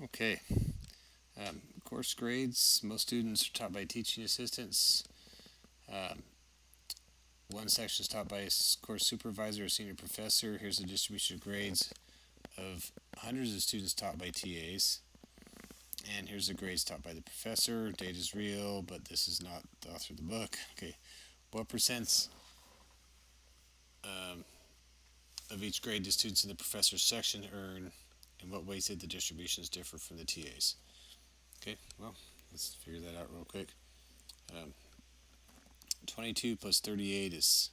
Okay. Course grades. Most students are taught by teaching assistants. Um, one section is taught by a course supervisor or senior professor. Here's the distribution of grades of hundreds of students taught by TAs. And here's the grades taught by the professor. Data is real, but this is not the author of the book. Okay. What percents um, of each grade do students in the professor's section earn? In what ways did the distributions differ from the TAs? Okay, well, let's figure that out real quick. Um, 22 plus 38 is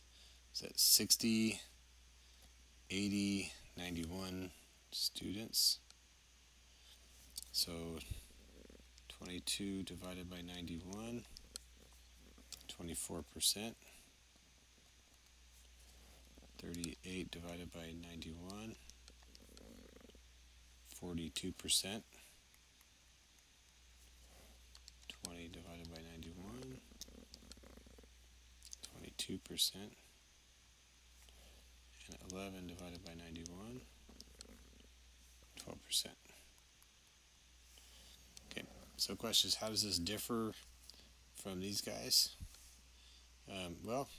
that 60, 80, 91 students. So 22 divided by 91, 24%. 38 divided by 91, 42%. 20 divided by 91, 22%. And 11 divided by 91, 12%. Okay, so question is, how does this differ from these guys? Well,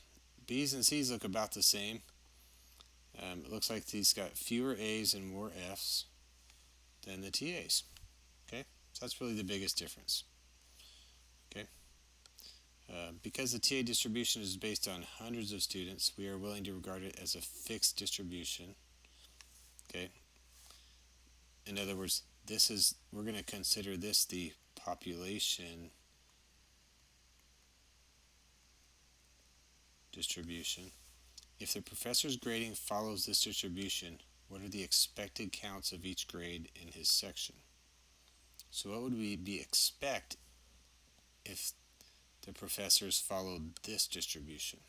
B's and C's look about the same. It looks like these got fewer A's and more F's than the TAs. Okay, so that's really the biggest difference. Okay, because the TA distribution is based on hundreds of students, we are willing to regard it as a fixed distribution. Okay, in other words, we're going to consider this the population distribution. If the professor's grading follows this distribution, what are the expected counts of each grade in his section? So what would we expect if the professors followed this distribution?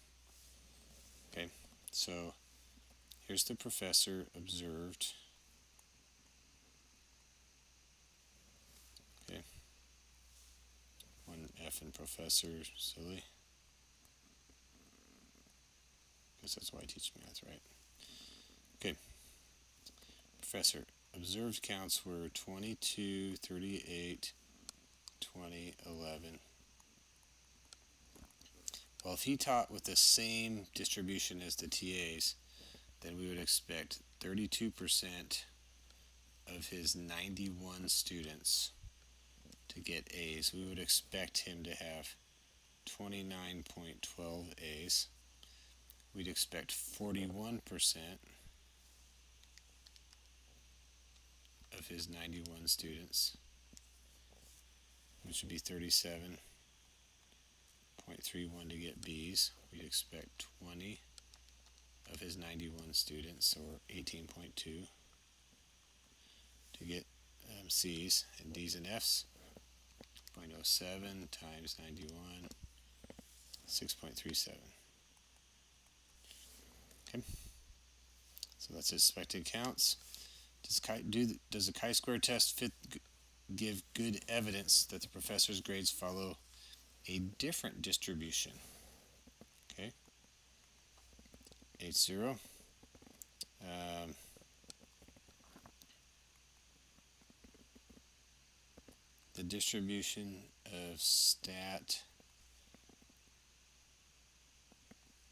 Okay, so here's the professor observed. Okay, one F in professor, silly. Guess that's why I teach math, right? Okay, professor observed counts were 22, 38, 20, 11. Well, if he taught with the same distribution as the TAs, then we would expect 32% of his 91 students to get A's. We would expect him to have 29.12 A's. We'd expect 41% of his 91 students, which would be 37.31 to get B's. We'd expect 20 of his 91 students, or 18.2, to get C's, and D's and F's. 0.07 times 91, 6.37. Okay, so that's expected counts. Does the chi-square test give good evidence that the professor's grades follow a different distribution? Okay, 8-0. The distribution of stat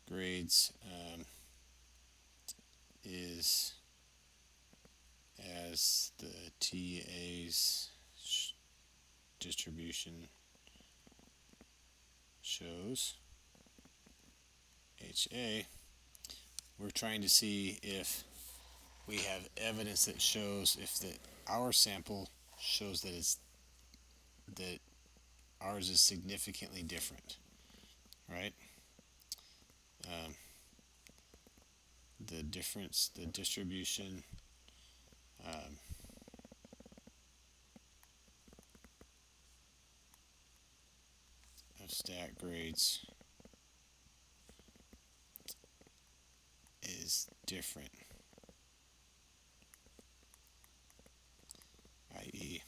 grades is as the TA's distribution shows. HA, we're trying to see if we have evidence that shows if our sample shows that ours is significantly different, right? The distribution of stat grades is different, i.e.,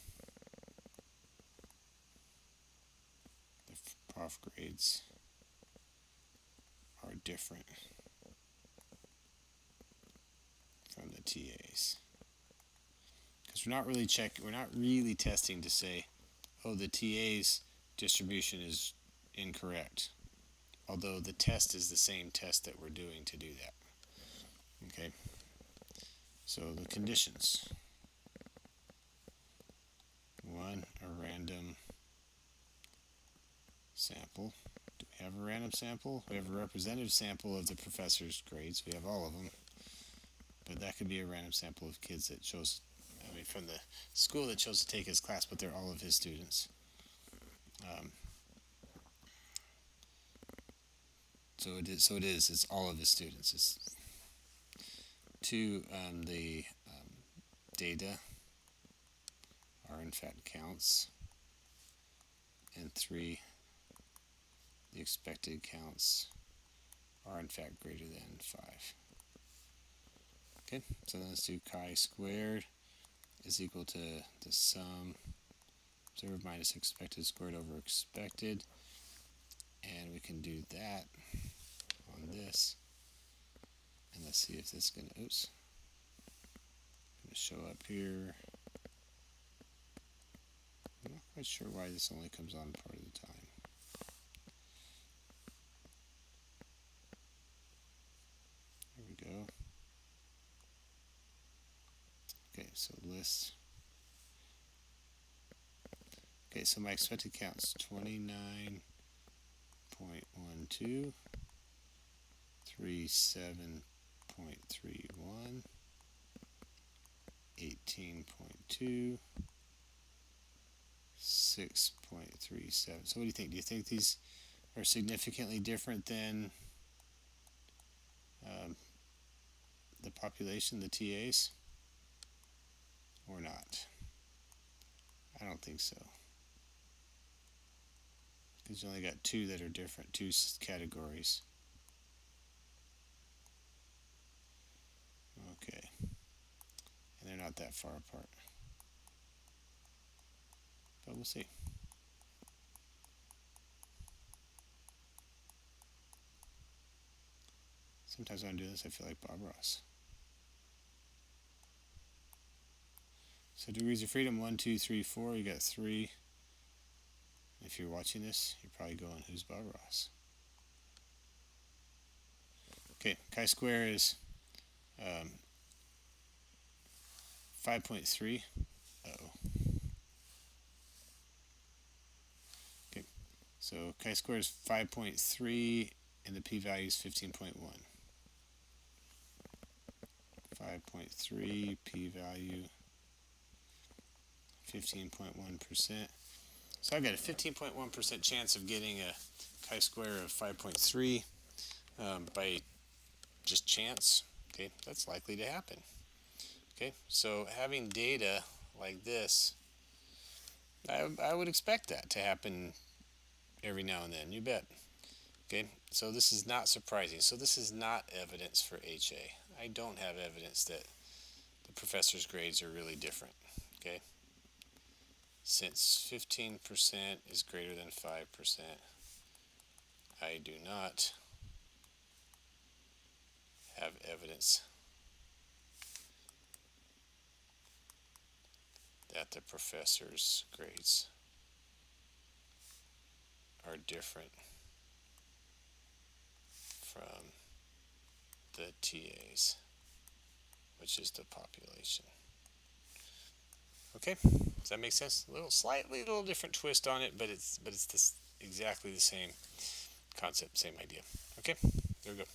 the prof grades are different from the TAs. Because we're not really testing to say, oh, the TA's distribution is incorrect. Although the test is the same test that we're doing to do that. Okay, so the conditions. One, a random sample. Do we have a random sample? We have a representative sample of the professor's grades. We have all of them. But that could be a random sample of kids that chose, from the school that chose to take his class, but they're all of his students. It's all of his students. It's two, the data are in fact counts, and three, the expected counts are in fact greater than 5. Okay, so then let's do chi squared is equal to the sum observed minus expected squared over expected, and we can do that on this, and let's see if this is going to show up here. I'm not quite sure why this only comes on part of the time. There we go. Okay, so list. Okay, so my expected count's 29.12, 37.31, 18.2, 6.37. So what do you think? Do you think these are significantly different than the population, the TAs, or not? I don't think so. Because you only got 2 that are different, 2 categories. Okay. And they're not that far apart. But we'll see. Sometimes when I do this, I feel like Bob Ross. So degrees of freedom, 1, 2, 3, 4. You got 3. If you're watching this, you're probably going, who's Bob Ross? Okay, chi-square is 5.3. Uh-oh. Okay, so chi-square is 5.3, and the p-value is 15.1. 5.3, p-value 15.1%. So I've got a 15.1% chance of getting a chi-square of 5.3 by just chance. Okay, that's likely to happen. Okay, so having data like this, I would expect that to happen every now and then, you bet. Okay, so this is not surprising. So this is not evidence for HA. I don't have evidence that the professor's grades are really different. Okay, since 15% is greater than 5%, I do not have evidence that the professor's grades are different from the TA's, which is the population. Okay, does that make sense? Slightly little different twist on it, but it's exactly the same concept, same idea. Okay, there we go.